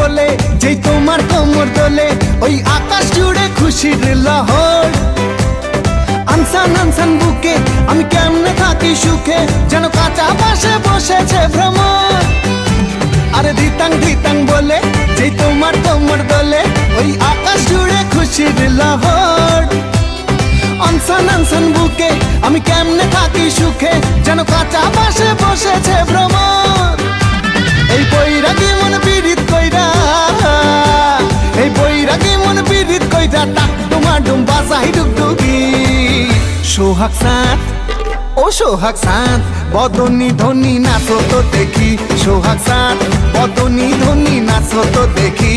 বলে যেই তোমার কোমর দোলে ওই আকাশ জুড়ে খুশির লহর। আনসান আনসান বুকে আমি কেমনে থাকি সুখে, যেন কাঁচা বাসে বসেছে ভ্রমর। আরে ধিতাং ধিতাং বলে যেই তোমার কোমর দোলে ওই আকাশ জুড়ে খুশির লহর। আনসান আনসান বুকে আমি কেমনে থাকি সুখে, যেন কাঁচা বাসে বসেছে ভ্রমর। এই বৈরাগী মন পীড়িত কইরা, এই বৈরাগী মন পীড়িত কইরা টাক ডুমা ডুম বাজাই ডুগডুগি। সোহাগ সাঁত ও সোহাগ সাঁত বদনী ধ্বনি নাচো তো দেখি, সোহাগ সাঁত বদনী ধ্বনি নাচো তো দেখি।